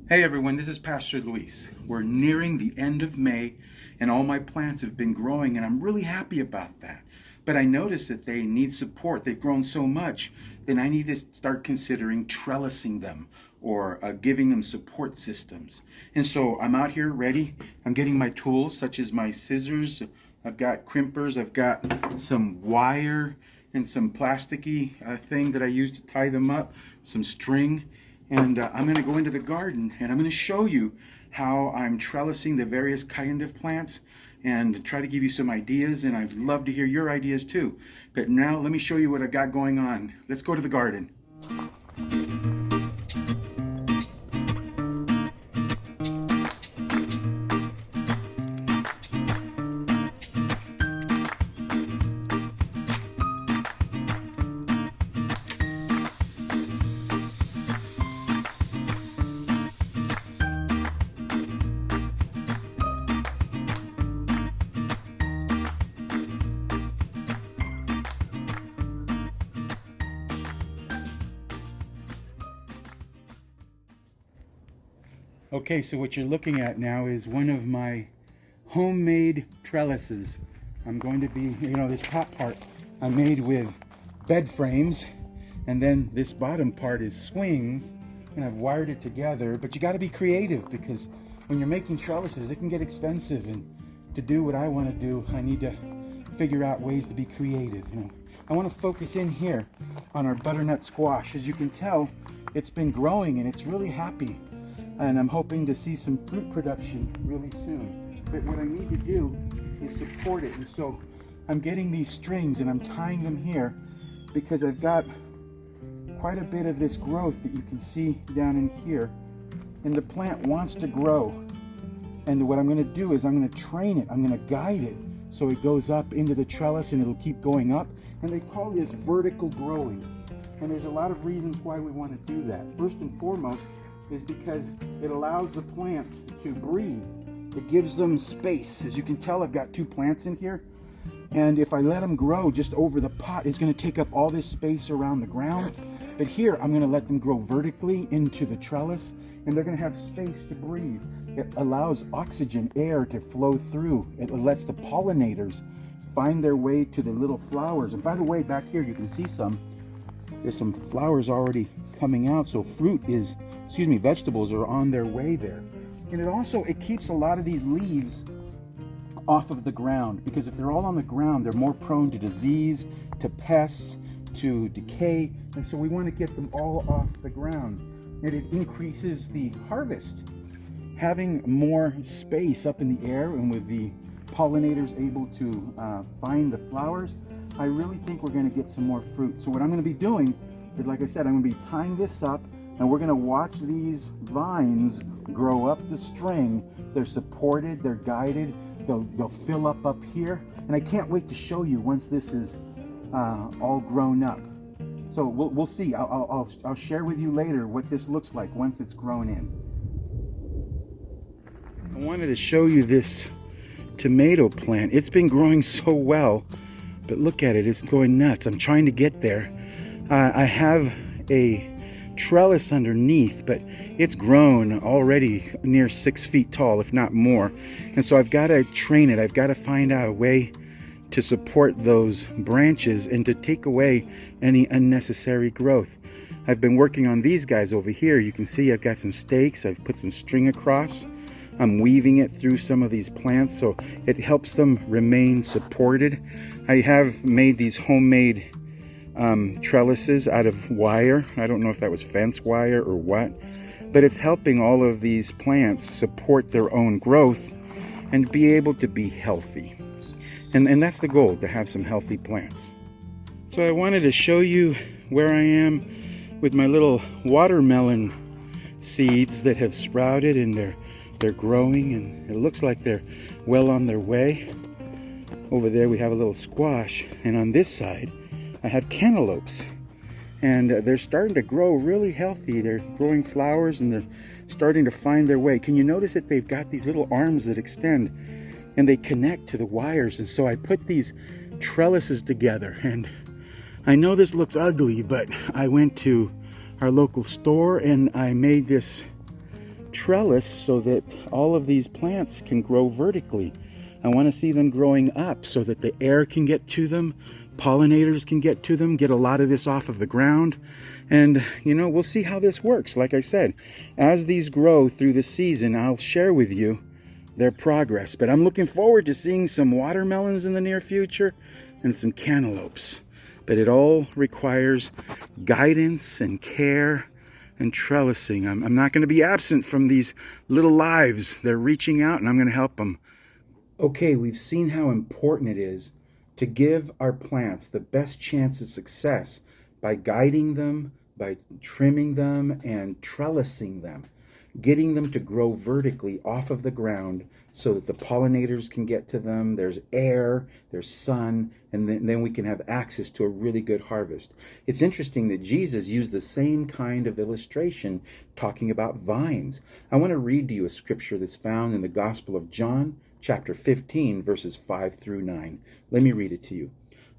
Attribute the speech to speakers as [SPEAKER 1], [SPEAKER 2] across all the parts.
[SPEAKER 1] Hey everyone, this is Pastor Luis. We're nearing the end of May and all my plants have been growing and I'm really happy about that. But I noticed that they need support. They've grown so much, then I need to start considering trellising them or giving them support systems. And so I'm out here ready. I'm getting my tools such as my scissors. I've got crimpers. I've got some wire and some plasticky thing that I use to tie them up, some string. And I'm going to go into the garden and I'm going to show you how I'm trellising the various kind of plants and try to give you some ideas, and I'd love to hear your ideas too. But now let me show you what I got going on. Let's go to the garden. Okay, so what you're looking at now is one of my homemade trellises. I'm going to be, this top part I made with bed frames, and then this bottom part is swings, and I've wired it together. But you got to be creative, because when you're making trellises, it can get expensive, and to do what I want to do, I need to figure out ways to be creative. I want to focus in here on our butternut squash. As you can tell, it's been growing and it's really happy. And I'm hoping to see some fruit production really soon. But what I need to do is support it. And so I'm getting these strings and I'm tying them here because I've got quite a bit of this growth that you can see down in here. And the plant wants to grow. And what I'm going to do is I'm going to train it. I'm going to guide it so it goes up into the trellis and it'll keep going up. And they call this vertical growing. And there's a lot of reasons why we want to do that. First and foremost, is because it allows the plant to breathe. It gives them space. As you can tell, I've got two plants in here, and if I let them grow just over the pot, it's going to take up all this space around the ground. But here I'm going to let them grow vertically into the trellis, and they're going to have space to breathe. It allows oxygen, air to flow through. It lets the pollinators find their way to the little flowers. And by the way, back here you can see there's some flowers already coming out, so vegetables are on their way there. And it keeps a lot of these leaves off of the ground, because if they're all on the ground, they're more prone to disease, to pests, to decay. And so we want to get them all off the ground. And it increases the harvest. Having more space up in the air and with the pollinators able to find the flowers, I really think we're going to get some more fruit. So what I'm going to be doing is, like I said, I'm going to be tying this up, and we're going to watch these vines grow up the string. They're supported, they're guided, they'll fill up here. And I can't wait to show you once this is all grown up. So we'll see. I'll share with you later what this looks like once it's grown in. I wanted to show you this tomato plant. It's been growing so well, but look at it, it's going nuts. I'm trying to get there. I have a trellis underneath, but it's grown already near 6 feet tall, if not more. And so I've got to train it. I've got to find out a way to support those branches and to take away any unnecessary growth. I've been working on these guys over here. You can see I've got some stakes. I've put some string across. I'm weaving it through some of these plants so it helps them remain supported. I have made these homemade trellises out of wire. I don't know if that was fence wire or what, but it's helping all of these plants support their own growth and be able to be healthy. And that's the goal, to have some healthy plants. So I wanted to show you where I am with my little watermelon seeds that have sprouted, and they're growing, and it looks like they're well on their way. Over there we have a little squash, and on this side I have cantaloupes, and they're starting to grow really healthy. They're growing flowers and they're starting to find their way. Can you notice that they've got these little arms that extend and they connect to the wires? And so I put these trellises together, and I know this looks ugly, but I went to our local store and I made this trellis so that all of these plants can grow vertically. I want to see them growing up so that the air can get to them, pollinators can get to them, get a lot of this off of the ground. And, we'll see how this works. Like I said, as these grow through the season, I'll share with you their progress. But I'm looking forward to seeing some watermelons in the near future and some cantaloupes. But it all requires guidance and care and trellising. I'm not going to be absent from these little lives. They're reaching out, and I'm going to help them. Okay, we've seen how important it is to give our plants the best chance of success by guiding them, by trimming them, and trellising them, getting them to grow vertically off of the ground so that the pollinators can get to them. There's air, there's sun, and then we can have access to a really good harvest. It's interesting that Jesus used the same kind of illustration talking about vines. I want to read to you a scripture that's found in the Gospel of John, chapter 15, verses 5 through 9. Let me read it to you.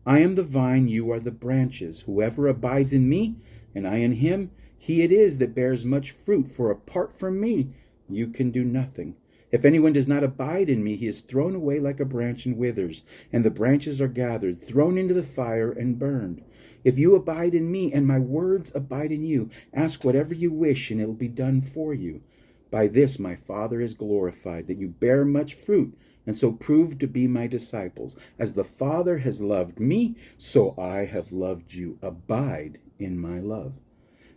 [SPEAKER 1] I am the vine, you are the branches. Whoever abides in me, and I in him, he it is that bears much fruit, for apart from me, you can do nothing. If anyone does not abide in me, he is thrown away like a branch and withers, and the branches are gathered, thrown into the fire, and burned. If you abide in me, and my words abide in you, ask whatever you wish, and it will be done for you. By this my Father is glorified, that you bear much fruit, and so prove to be my disciples. As the Father has loved me, so I have loved you. Abide in my love.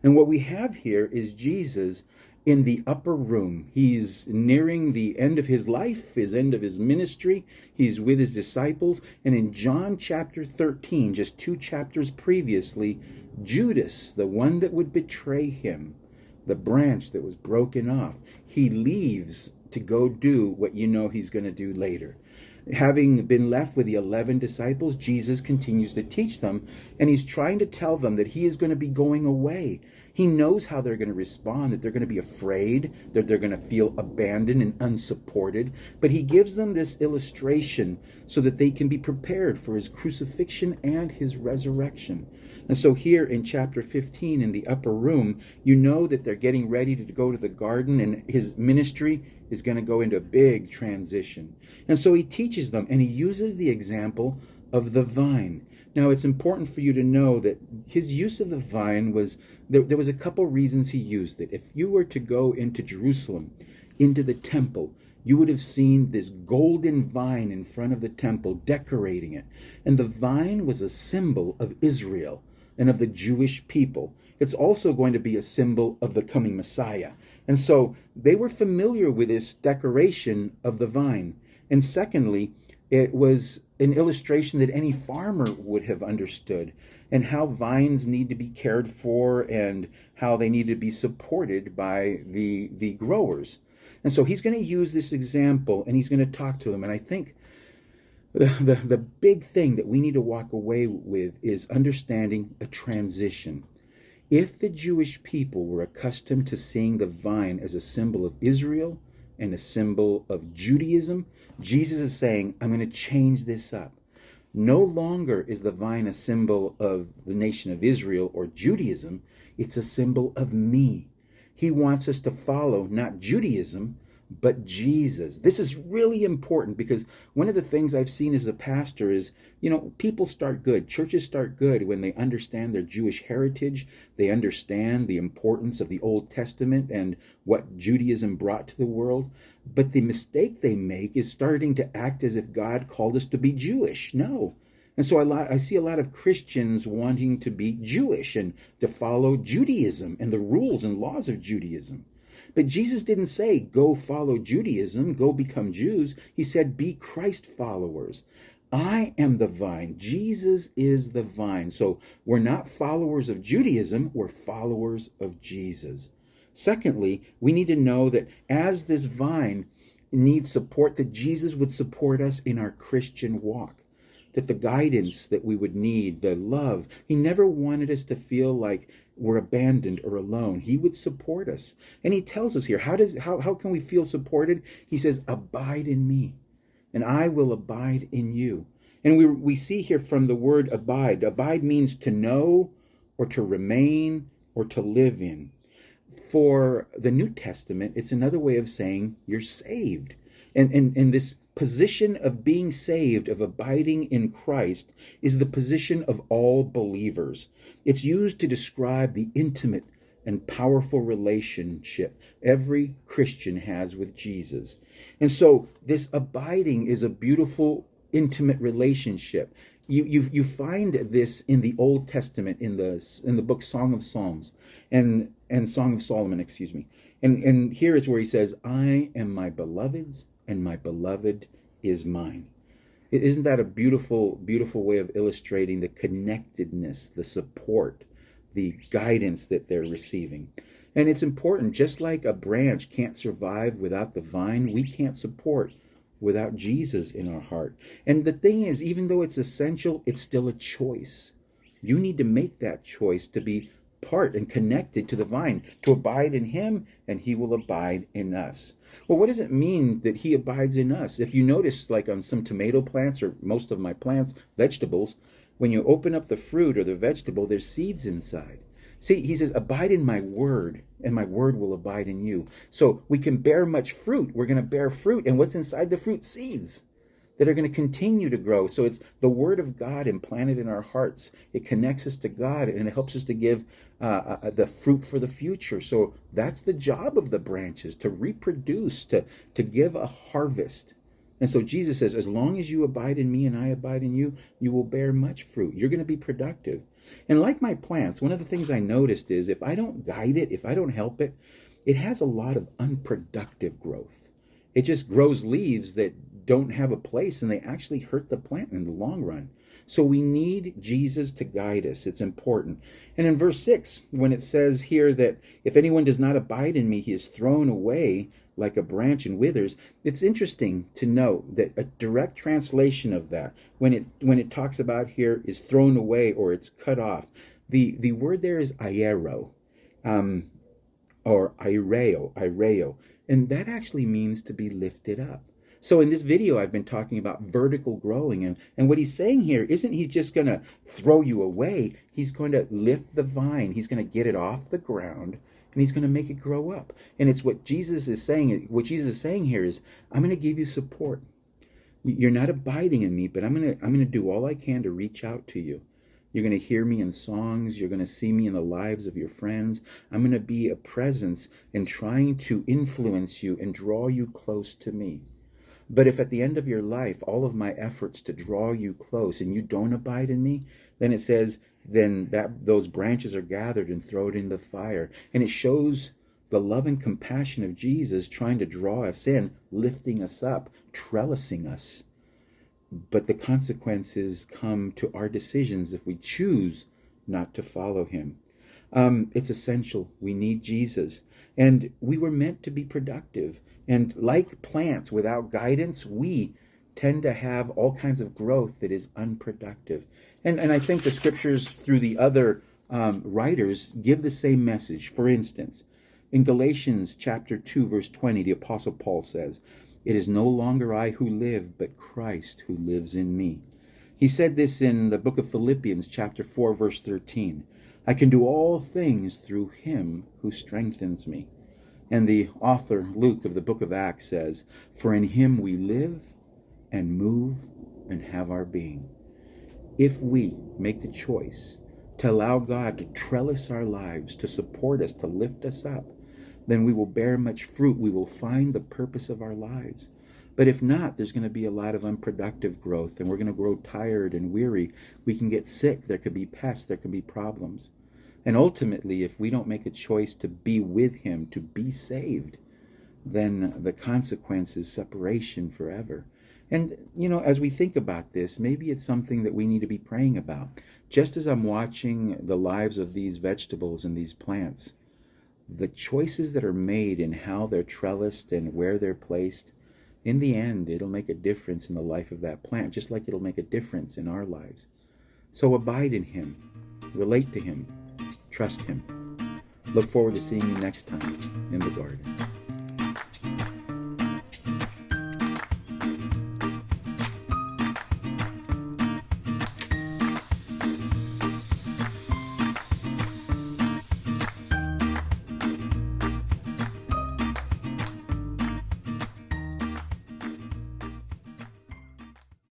[SPEAKER 1] And what we have here is Jesus in the upper room. He's nearing the end of his life, his end of his ministry. He's with his disciples. And in John chapter 13, just 2 chapters previously, Judas, the one that would betray him, the branch that was broken off, he leaves to go do what he's going to do later. Having been left with the 11 disciples, Jesus continues to teach them, and he's trying to tell them that he is going to be going away. He knows how they're going to respond, that they're going to be afraid, that they're going to feel abandoned and unsupported. But he gives them this illustration so that they can be prepared for his crucifixion and his resurrection. And so here in chapter 15 in the upper room, that they're getting ready to go to the garden, and his ministry is going to go into a big transition. And so he teaches them, and he uses the example of the vine. Now, it's important for you to know that his use of the vine was, there was a couple reasons he used it. If you were to go into Jerusalem, into the temple, you would have seen this golden vine in front of the temple, decorating it. And the vine was a symbol of Israel and of the Jewish people. It's also going to be a symbol of the coming Messiah. And so they were familiar with this decoration of the vine. And secondly, it was an illustration that any farmer would have understood, and how vines need to be cared for and how they need to be supported by the growers. And so he's going to use this example, and he's going to talk to them. And I think the big thing that we need to walk away with is understanding a transition. If the Jewish people were accustomed to seeing the vine as a symbol of Israel and a symbol of Judaism, Jesus is saying, I'm going to change this up. No longer is the vine a symbol of the nation of Israel or Judaism. It's a symbol of me. He wants us to follow not Judaism, but Jesus. This is really important, because one of the things I've seen as a pastor is, people start good. Churches start good when they understand their Jewish heritage. They understand the importance of the Old Testament and what Judaism brought to the world. But the mistake they make is starting to act as if God called us to be Jewish. No. And so I see a lot of Christians wanting to be Jewish and to follow Judaism and the rules and laws of Judaism. But Jesus didn't say, go follow Judaism, go become Jews. He said, be Christ followers. I am the vine. Jesus is the vine. So we're not followers of Judaism, we're followers of Jesus. Secondly, we need to know that as this vine needs support, that Jesus would support us in our Christian walk. That the guidance that we would need, the love, he never wanted us to feel like we're abandoned or alone. He would support us. And he tells us here, how can we feel supported? He says, abide in me, and I will abide in you. And we see here from the word abide. Abide means to know or to remain or to live in.
[SPEAKER 2] for the New Testament, it's another way of saying you're saved. And this position of being saved, of abiding in Christ, is the position of all believers. It's used to describe the intimate and powerful relationship every Christian has with Jesus. And so this abiding is a beautiful, intimate relationship. You find this in the Old Testament, in the book Song of Psalms and Song of Solomon, excuse me. And here is where he says, I am my beloved's, and my beloved is mine. Isn't that a beautiful, beautiful way of illustrating the connectedness, the support, the guidance that they're receiving? And it's important, just like a branch can't survive without the vine, we can't support without Jesus in our heart. And the thing is, even though it's essential, it's still a choice. You need to make that choice to be part and connected to the vine, to abide in him, and he will abide in us. Well, what does it mean that he abides in us? If you notice, like on some tomato plants, or most of my plants, vegetables, when you open up the fruit or the vegetable, there's seeds inside. See, he says, abide in my word, and my word will abide in you. So we can bear much fruit. We're going to bear fruit. And what's inside the fruit? Seeds that are going to continue to grow. So it's the word of God implanted in our hearts. It connects us to God, and it helps us to give the fruit for the future. So that's the job of the branches, to reproduce, to give a harvest. And so Jesus says, as long as you abide in me and I abide in you, you will bear much fruit. You're going to be productive. And like my plants, one of the things I noticed is if I don't guide it, if I don't help it, it has a lot of unproductive growth. It just grows leaves that don't have a place, and they actually hurt the plant in the long run. So we need Jesus to guide us. It's important. And in verse 6, when it says here that if anyone does not abide in me, he is thrown away like a branch and withers, it's interesting to note that a direct translation of that, when it talks about here, is thrown away or it's cut off. The word there is aero, or ireo, and that actually means to be lifted up. So in this video, I've been talking about vertical growing, and what he's saying here isn't he's just going to throw you away. He's going to lift the vine. He's going to get it off the ground, and he's going to make it grow up. And it's what Jesus is saying. What Jesus is saying here is, I'm going to give you support. You're not abiding in me, but I'm going to do all I can to reach out to you. You're going to hear me in songs. You're going to see me in the lives of your friends. I'm going to be a presence in trying to influence you and draw you close to me. But if at the end of your life, all of my efforts to draw you close and you don't abide in me, then it says, then those branches are gathered and thrown in the fire. And it shows the love and compassion of Jesus trying to draw us in, lifting us up, trellising us. But the consequences come to our decisions if we choose not to follow him. It's essential. We need Jesus. And we were meant to be productive. And like plants, without guidance, we tend to have all kinds of growth that is unproductive. And I think the scriptures through the other writers give the same message. For instance, in Galatians chapter 2, verse 20, the Apostle Paul says, it is no longer I who live, but Christ who lives in me. He said this in the book of Philippians chapter 4, verse 13. I can do all things through him who strengthens me. And the author, Luke, of the book of Acts says, for in him we live and move and have our being. If we make the choice to allow God to trellis our lives, to support us, to lift us up, then we will bear much fruit. We will find the purpose of our lives. But if not, there's going to be a lot of unproductive growth, and we're going to grow tired and weary. We can get sick. There could be pests. There can be problems. And ultimately, if we don't make a choice to be with him, to be saved, then the consequence is separation forever. And, as we think about this, maybe it's something that we need to be praying about. Just as I'm watching the lives of these vegetables and these plants, the choices that are made in how they're trellised and where they're placed, in the end, it'll make a difference in the life of that plant, just like it'll make a difference in our lives. So abide in him, relate to him, trust him. Look forward to seeing you next time in the garden.